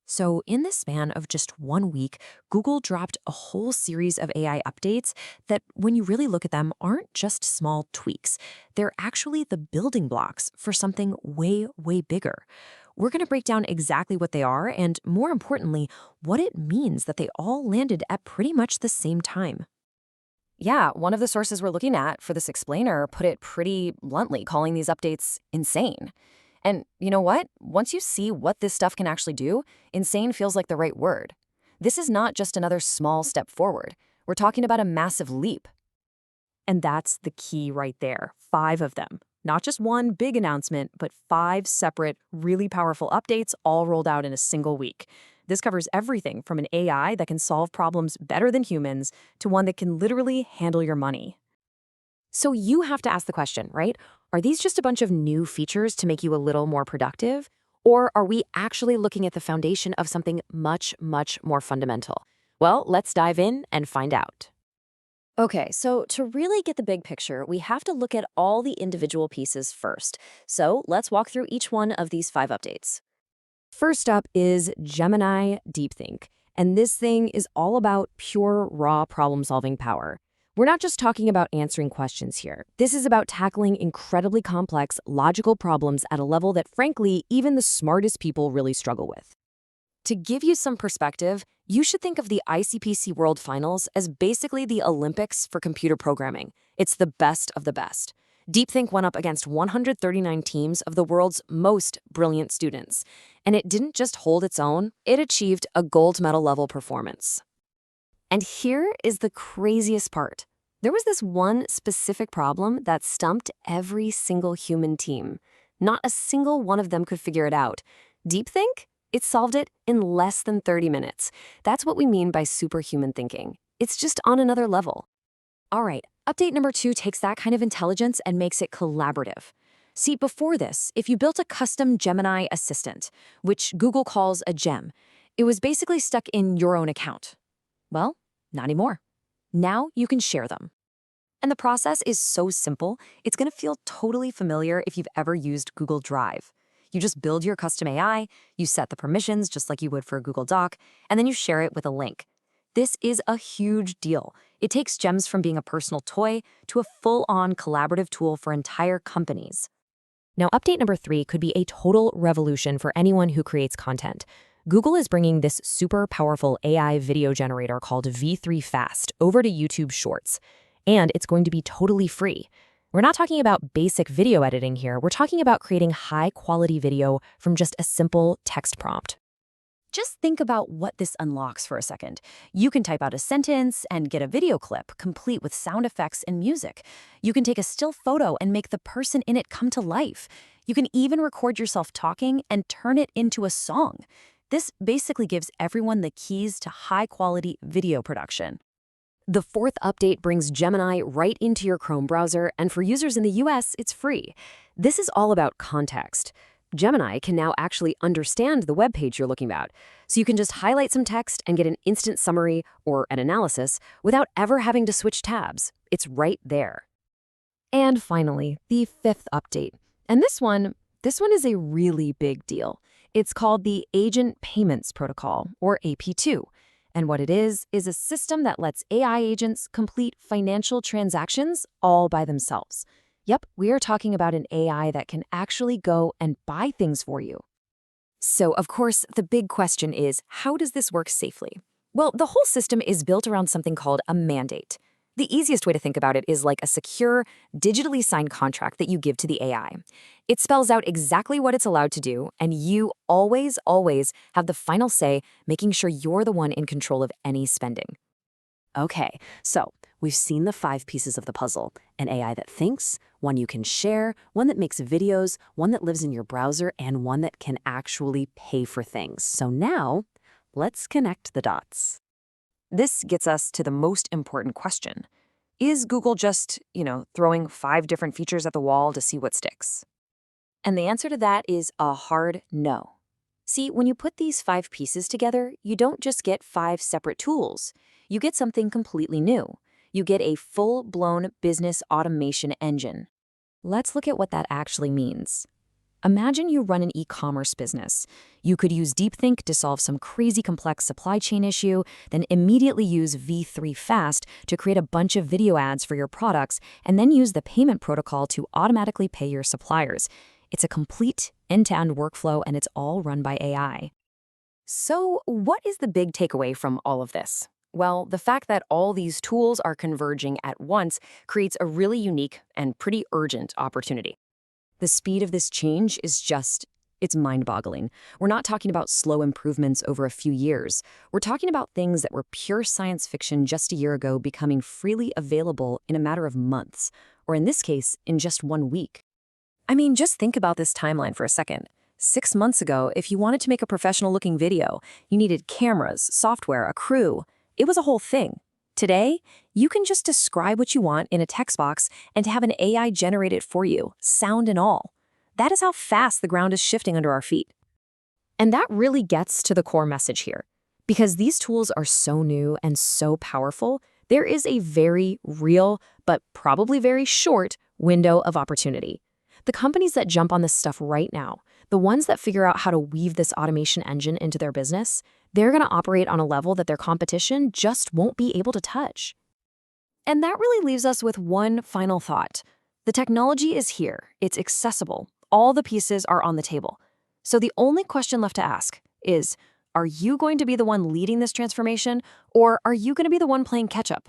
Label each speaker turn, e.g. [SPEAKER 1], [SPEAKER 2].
[SPEAKER 1] So, in the span of just 1 week, Google dropped a whole series of AI updates that, when you really look at them, aren't just small tweaks. They're actually the building blocks for something way, way bigger. We're going to break down exactly what they are and, more importantly, what it means that they all landed at pretty much the same time.
[SPEAKER 2] Yeah, one of the sources we're looking at for this explainer put it pretty bluntly, calling these updates insane. And you know what? Once you see what this stuff can actually do, insane feels like the right word. This is not just another small step forward. We're talking about a massive leap.
[SPEAKER 1] And that's the key right there. 5 of them. Not just one big announcement, but 5 separate, really powerful updates all rolled out in a single week. This covers everything from an AI that can solve problems better than humans to one that can literally handle your money. So you have to ask the question, right? Are these just a bunch of new features to make you a little more productive? Or are we actually looking at the foundation of something much, much more fundamental? Well, let's dive in and find out. Okay, so to really get the big picture, we have to look at all the individual pieces first. So let's walk through each one of these 5 updates. First up is Gemini Deepthink. And this thing is all about pure, raw problem-solving power. We're not just talking about answering questions here. This is about tackling incredibly complex, logical problems at a level that, frankly, even the smartest people really struggle with. To give you some perspective, you should think of the ICPC World Finals as basically the Olympics for computer programming. It's the best of the best. Deepthink went up against 139 teams of the world's most brilliant students. And it didn't just hold its own, it achieved a gold medal level performance. And here is the craziest part. There was this one specific problem that stumped every single human team. Not a single one of them could figure it out. Deepthink? It solved it in less than 30 minutes. That's what we mean by superhuman thinking. It's just on another level. All right, update number 2 takes that kind of intelligence and makes it collaborative. See, before this, if you built a custom Gemini assistant, which Google calls a gem, it was basically stuck in your own account. Well, not anymore. Now you can share them. And the process is so simple, it's going to feel totally familiar if you've ever used Google Drive. You just build your custom AI, you set the permissions just like you would for a Google Doc, and then you share it with a link. This is a huge deal. It takes Gems from being a personal toy to a full-on collaborative tool for entire companies. Now, update number 3 could be a total revolution for anyone who creates content. Google is bringing this super powerful AI video generator called V3 Fast over to YouTube Shorts, and it's going to be totally free. We're not talking about basic video editing here. We're talking about creating high-quality video from just a simple text prompt. Just think about what this unlocks for a second. You can type out a sentence and get a video clip, complete with sound effects and music. You can take a still photo and make the person in it come to life. You can even record yourself talking and turn it into a song. This basically gives everyone the keys to high-quality video production. The 4th update brings Gemini right into your Chrome browser, and for users in the US, it's free. This is all about context. Gemini can now actually understand the web page you're looking at, so you can just highlight some text and get an instant summary or an analysis without ever having to switch tabs. It's right there. And finally, the 5th update. And this one is a really big deal. It's called the Agent Payments Protocol, or AP2. And what it is a system that lets AI agents complete financial transactions all by themselves. Yep, we are talking about an AI that can actually go and buy things for you. So, of course, the big question is, how does this work safely? Well, the whole system is built around something called a mandate. The easiest way to think about it is like a secure, digitally signed contract that you give to the AI. It spells out exactly what it's allowed to do, and you always, always have the final say, making sure you're the one in control of any spending. Okay, so we've seen the 5 pieces of the puzzle. An AI that thinks, one you can share, one that makes videos, one that lives in your browser, and one that can actually pay for things. So now, let's connect the dots. This gets us to the most important question. Is Google just, throwing 5 different features at the wall to see what sticks? And the answer to that is a hard no. See, when you put these 5 pieces together, you don't just get 5 separate tools. You get something completely new. You get a full-blown business automation engine. Let's look at what that actually means. Imagine you run an e-commerce business. You could use Deepthink to solve some crazy complex supply chain issue, then immediately use V3 Fast to create a bunch of video ads for your products, and then use the payment protocol to automatically pay your suppliers. It's a complete end-to-end workflow, and it's all run by AI. So, what is the big takeaway from all of this? Well, the fact that all these tools are converging at once creates a really unique and pretty urgent opportunity. The speed of this change is it's mind-boggling. We're not talking about slow improvements over a few years. We're talking about things that were pure science fiction just a year ago becoming freely available in a matter of months, or in this case, in just 1 week. I mean, just think about this timeline for a second. 6 months ago, if you wanted to make a professional-looking video, you needed cameras, software, a crew. It was a whole thing. Today, you can just describe what you want in a text box and have an AI generate it for you, sound and all. That is how fast the ground is shifting under our feet. And that really gets to the core message here. Because these tools are so new and so powerful, there is a very real, but probably very short, window of opportunity. The companies that jump on this stuff right now, the ones that figure out how to weave this automation engine into their business, they're going to operate on a level that their competition just won't be able to touch. And that really leaves us with one final thought. The technology is here. It's accessible. All the pieces are on the table. So the only question left to ask is, are you going to be the one leading this transformation, or are you going to be the one playing catch-up?